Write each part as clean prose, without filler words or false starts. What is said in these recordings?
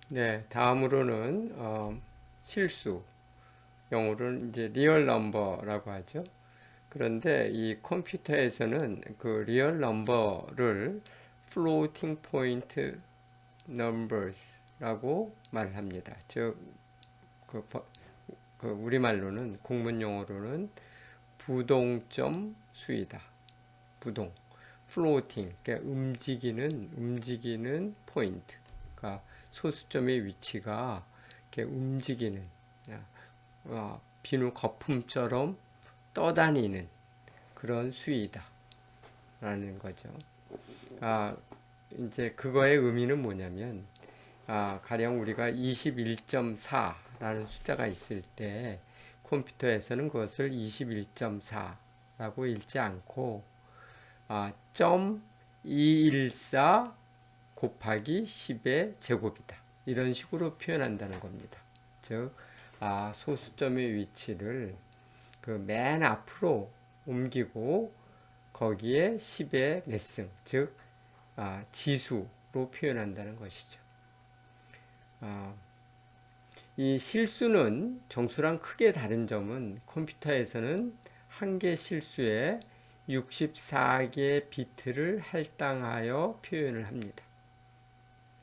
네, 다음으로는 실수, 영어로는 이제 리얼 넘버라고 하죠. 그런데 이 컴퓨터에서는 그 리얼 넘버를 floating point numbers라고 말을 합니다. 즉, 그, 그 우리말로는 국문 용어로는 부동점 수이다. 부동, floating, 그러니까 움직이는 포인트. 그러니까 소수점의 위치가 이렇게 움직이는, 비누 거품처럼 떠다니는 그런 수이다 라는 거죠. 이제 그거의 의미는 뭐냐면, 가령 우리가 21.4라는 숫자가 있을 때 컴퓨터에서는 그것을 21.4라고 읽지 않고 214 곱하기 10의 제곱이다. 이런 식으로 표현한다는 겁니다. 즉, 소수점의 위치를 그 맨 앞으로 옮기고 거기에 10의 몇 승, 즉 지수로 표현한다는 것이죠. 이 실수는 정수랑 크게 다른 점은 컴퓨터에서는 한 개 실수에 64개 비트를 할당하여 표현을 합니다.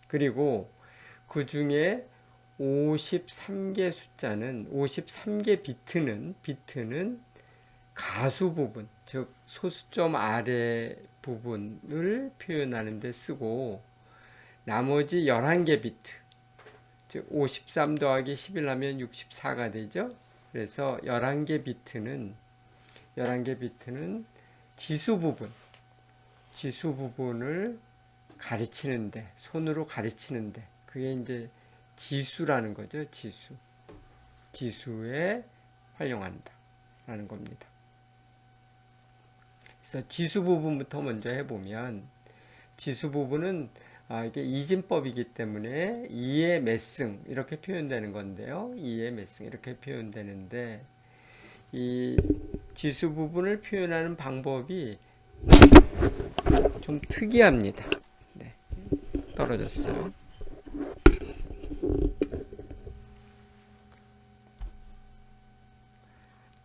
그리고 그 중에 53개 숫자는 53개 비트는 가수 부분, 즉 소수점 아래 부분을 표현하는 데 쓰고 나머지 11개 비트, 즉 53 더하기 11 하면 64가 되죠. 그래서 11개 비트는 지수 부분을 가르치는데, 손으로 가르치는데, 그게 이제 지수라는 거죠. 지수에 활용한다 라는 겁니다. 그래서 지수 부분부터 먼저 해보면, 지수 부분은 이게 이진법이기 때문에 2의 몇 승 이렇게 표현되는 건데요. 2의 몇 승 이렇게 표현되는데, 이 지수 부분을 표현하는 방법이 좀 특이합니다. 네, 떨어졌어요.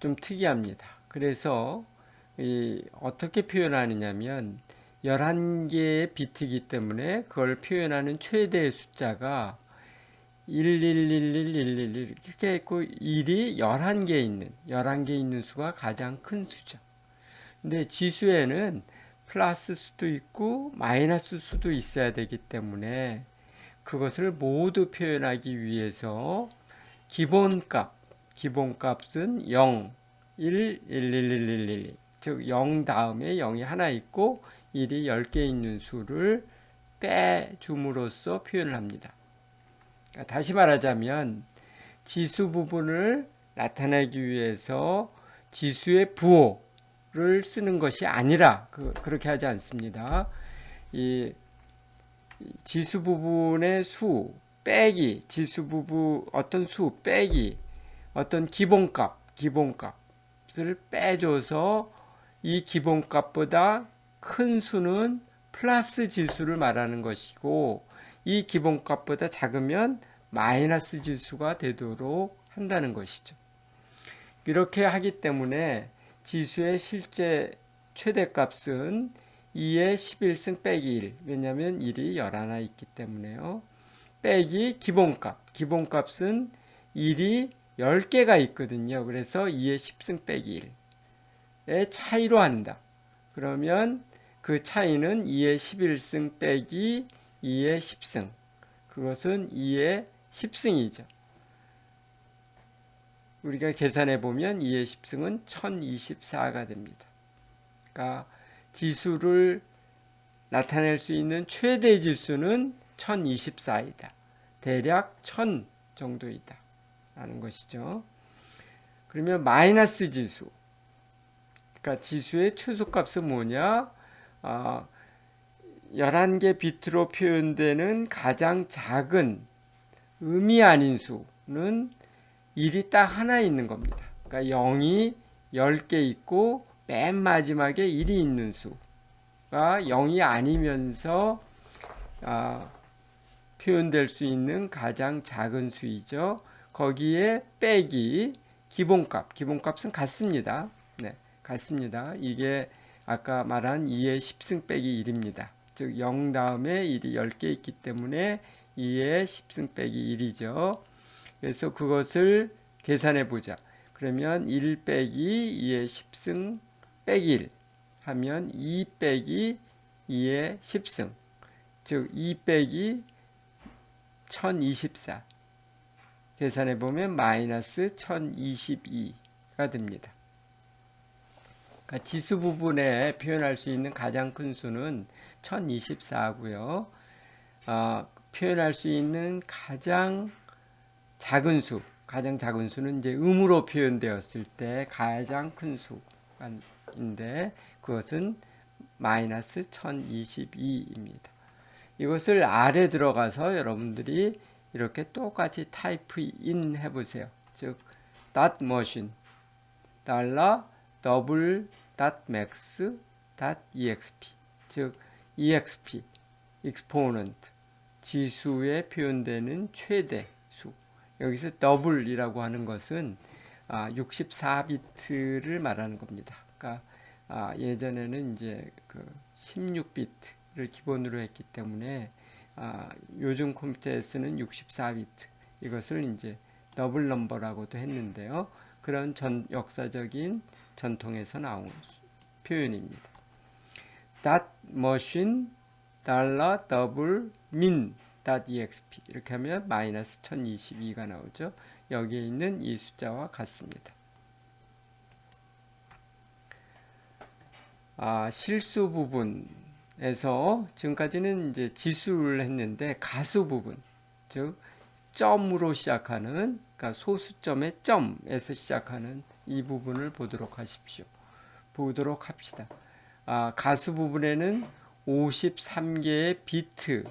좀 특이합니다. 그래서 어떻게 표현하느냐면 11개의 비트이기 때문에 그걸 표현하는 최대의 숫자가 111111 이렇게 있고 1이 11개 있는 수가 가장 큰 수죠. 근데 지수에는 플러스 수도 있고 마이너스 수도 있어야 되기 때문에 그것을 모두 표현하기 위해서 기본값은 0, 1, 1, 1, 1, 1, 1, 즉 0 다음에 0이 하나 있고 1이 10개 있는 수를 빼줌으로써 표현을 합니다. 다시 말하자면 지수 부분을 나타내기 위해서 지수의 부호를 쓰는 것이 아니라 그렇게 하지 않습니다. 이 지수 부분의 수 빼기 지수 부분 어떤 수 빼기 어떤 기본값을 빼줘서 이 기본값보다 큰 수는 플러스 지수를 말하는 것이고 이 기본값보다 작으면 마이너스 지수가 되도록 한다는 것이죠. 이렇게 하기 때문에 지수의 실제 최대값은 2의 11승 빼기 1, 왜냐하면 1이 11 있기 때문에요. 빼기 기본값은 1이 10개가 있거든요. 그래서 2의 10승 빼기 1의 차이로 한다. 그러면 그 차이는 2의 11승 빼기 2의 10승. 그것은 2의 10승이죠. 우리가 계산해 보면 2의 10승은 1024가 됩니다. 그러니까 지수를 나타낼 수 있는 최대 지수는 1024이다. 대략 1000 정도이다. 라는 것이죠. 그러면 마이너스 지수. 그러니까 지수의 최소값은 뭐냐? 11개 비트로 표현되는 가장 작은 의미 아닌 수는 1이 딱 하나 있는 겁니다. 그러니까 0이 10개 있고 맨 마지막에 1이 있는 수가 0이 아니면서 표현될 수 있는 가장 작은 수이죠. 거기에 빼기 기본값은 같습니다. 네, 같습니다. 이게 아까 말한 2의 10승 빼기 1입니다. 즉 0 다음에 1이 10개 있기 때문에 2의 10승 빼기 1이죠. 그래서 그것을 계산해 보자. 그러면 1 빼기 2의 10승 빼기 1 하면 2 빼기 2의 10승, 즉 2 빼기 1024 계산해 보면 마이너스 1022가 됩니다. 그러니까 지수 부분에 표현할 수 있는 가장 큰 수는 1024고요. 표현할 수 있는 가장 작은 수는 이제 음으로 표현되었을 때 가장 큰 수인데 그것은 마이너스 1022입니다. 이것을 아래 들어가서 여러분들이 이렇게 똑같이 타이프 인 해보세요. 즉 dot machine 달러 더블 dot max dot exp 즉 exp exponent 지수에 표현되는 최대 수. 여기서 더블이라고 하는 것은 64비트를 말하는 겁니다. 그러니까 예전에는 이제 그 16비트를 기본으로 했기 때문에 요즘 컴퓨터에 쓰는 64비트 이것을 이제 더블 넘버라고도 했는데요. 그런 역사적인 전통에서 나온 표현입니다. dot machine 달러 더블 min .exp 이렇게 하면 마이너스 1022가 나오죠. 여기에 있는 이 숫자와 같습니다. 실수 부분에서 지금까지는 이제 지수를 했는데 가수 부분, 즉 점으로 시작하는, 그러니까 소수점의 점에서 시작하는 이 부분을 보도록 합시다. 가수 부분에는 53개의 비트가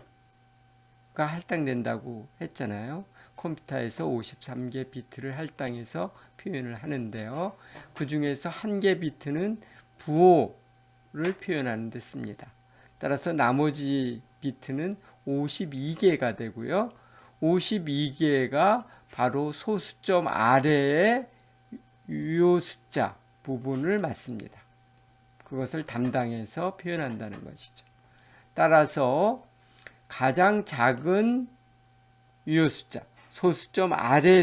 할당된다고 했잖아요. 컴퓨터에서 53개 비트를 할당해서 표현을 하는데요. 그 중에서 1개 비트는 부호를 표현하는 데 씁니다. 따라서 나머지 비트는 52개가 되고요. 52개가 바로 소수점 아래의 유효 숫자 부분을 맞습니다. 그것을 담당해서 표현한다는 것이죠. 따라서 가장 작은 유효 숫자, 소수점 아래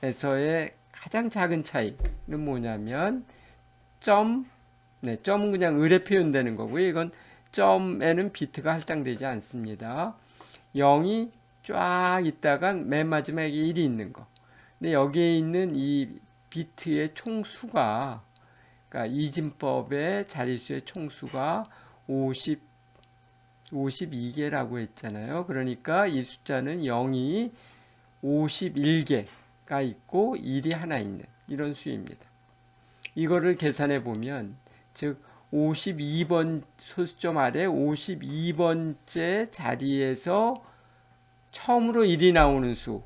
숫자에서의 가장 작은 차이는 뭐냐면 점은 그냥 을에 표현되는 거고요. 이건 점에는 비트가 할당되지 않습니다. 0이 쫙 있다가 맨 마지막에 1이 있는 거. 근데 여기에 있는 이 비트의 총수가, 그러니까 이진법의 자릿수의 총수가 52개라고 했잖아요. 그러니까 이 숫자는 0이 51개가 있고 1이 하나 있는 이런 수입니다. 이거를 계산해 보면 즉 52번 소수점 아래 52번째 자리에서 처음으로 1이 나오는 수는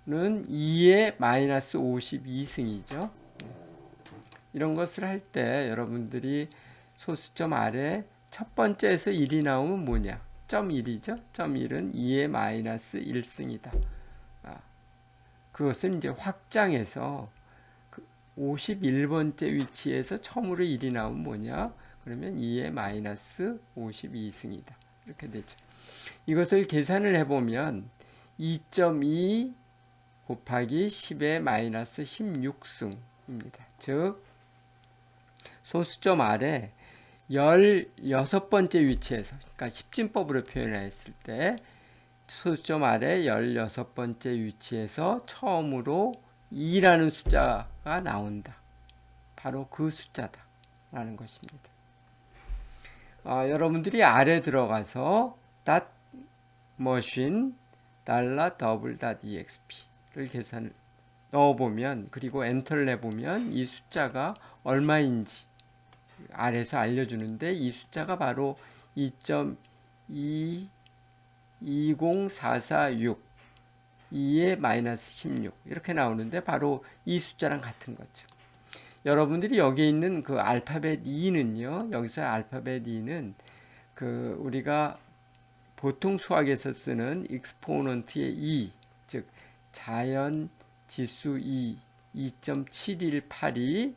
2의 마이너스 52승이죠. 이런 것을 할 때 여러분들이 소수점 아래 첫 번째에서 1이 나오면 뭐냐? 점 1이죠. 점 1은 2의 마이너스 1승이다. 그것은 이제 확장해서 51번째 위치에서 처음으로 1이 나오면 뭐냐? 그러면 2의 마이너스 52승이다. 이렇게 되죠. 이것을 계산을 해보면 2.2 곱하기 10의 마이너스 16승입니다. 즉 소수점 아래 16번째 위치에서, 그러니까 10진법으로 표현했을 때 소수점 아래 16번째 위치에서 처음으로 2라는 숫자가 나온다. 바로 그 숫자다라는 것입니다. 여러분들이 아래 들어가서 dot machine 달러 더블 dot exp를 계산을 넣어보면, 그리고 엔터를 해보면 이 숫자가 얼마인지 아래서 알려주는데, 이 숫자가 바로 2.220446 2의 마이너스 16 이렇게 나오는데 바로 이 숫자랑 같은 거죠. 여러분들이 여기 있는 그 알파벳 E는요, 여기서 알파벳 E는 우리가 보통 수학에서 쓰는 익스포넌트의 2, 즉 자연 지수 2.718이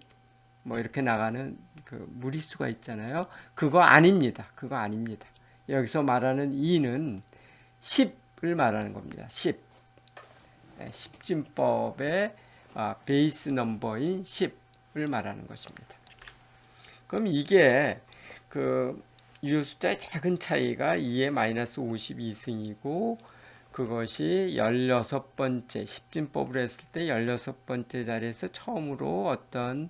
뭐 이렇게 나가는 그 무리수가 있잖아요. 그거 아닙니다. 그거 아닙니다. 여기서 말하는 2는 10을 말하는 겁니다. 10. 십진법의 베이스 넘버인 10을 말하는 것입니다. 그럼 이게 유효 숫자의 작은 차이가 2의 마이너스 52승이고 그것이 16번째 십진법으로 했을 때 16번째 자리에서 처음으로 어떤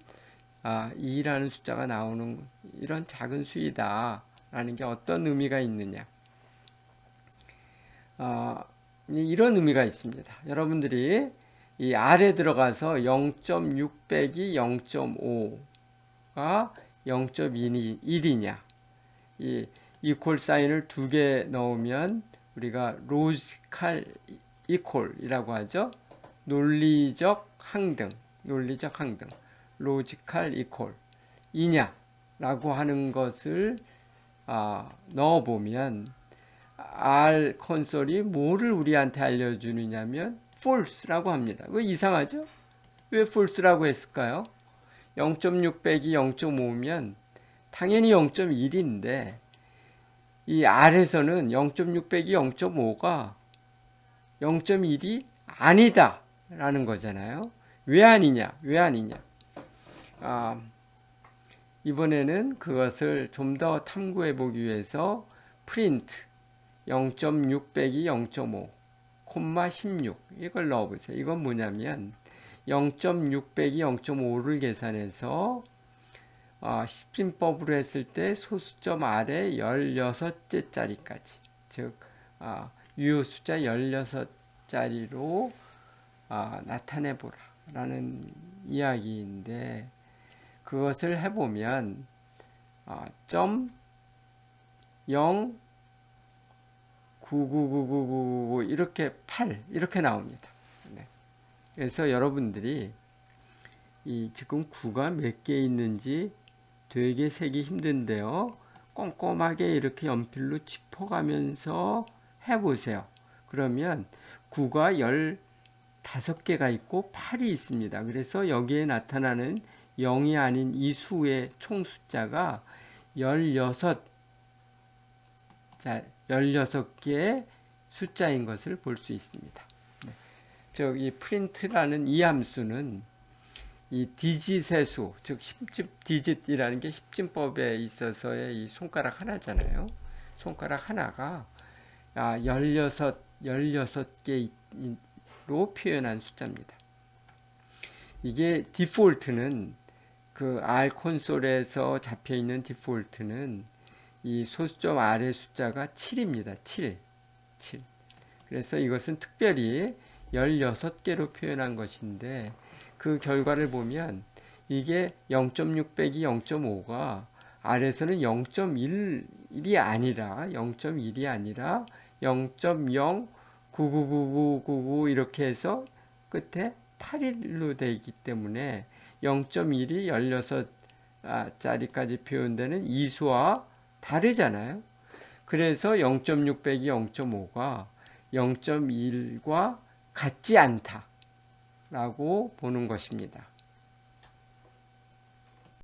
2라는 숫자가 나오는 이런 작은 수이다 라는 게 어떤 의미가 있느냐, 이런 의미가 있습니다. 여러분들이 이 아래 들어가서 0.6 빼기 0.5가 0.1이냐, 이 이퀄 사인을 두 개 넣으면 우리가 로지컬 이퀄이라고 하죠. 논리적 항등, 로지컬 이퀄 이냐라고 하는 것을 넣어보면 R 콘솔이 뭐를 우리한테 알려주느냐면 false라고 합니다. 그거 이상하죠? 왜 false라고 했을까요? 0.6 빼기 0.5면 당연히 0.1인데 이 R에서는 0.6 빼기 0.5가 0.1이 아니다 라는 거잖아요. 왜 아니냐? 이번에는 그것을 좀 더 탐구해 보기 위해서 프린트 0.6 빼기 0.5 콤마 16 이걸 넣어보세요. 이건 뭐냐면 0.6 빼기 0.5를 계산해서 십진법으로 했을 때 소수점 아래 16째 자리까지, 즉 유효 숫자 16자리로 나타내보라 라는 이야기인데, 그것을 해보면 0 99999 이렇게 8 이렇게 나옵니다. 네. 그래서 여러분들이 지금 9가 몇 개 있는지 되게 세기 힘든데요. 꼼꼼하게 이렇게 연필로 짚어가면서 해보세요. 그러면 9가 15개가 있고 8이 있습니다. 그래서 여기에 나타나는 0이 아닌 이 수의 총 숫자가 16개의 숫자인 것을 볼 수 있습니다. 네. 즉, 이 프린트라는 이 함수는 이 디짓의 수, 즉 디짓이라는 게 십진법에 있어서의 이 손가락 하나잖아요. 손가락 하나가 16개로 표현한 숫자입니다. 이게 디폴트는 R 콘솔에서 잡혀 있는 디폴트는 이 소수점 R의 숫자가 7입니다. 7. 그래서 이것은 특별히 16개로 표현한 것인데, 그 결과를 보면 이게 0.6 빼기 0.5가 R에서는 0.1이 아니라 0.0999999 이렇게 해서 끝에 8일로 되어 있기 때문에 0.1이 16자리까지 표현되는 이 수와 다르잖아요. 그래서 0.6 빼기 0.5가 0.1과 같지 않다라고 보는 것입니다.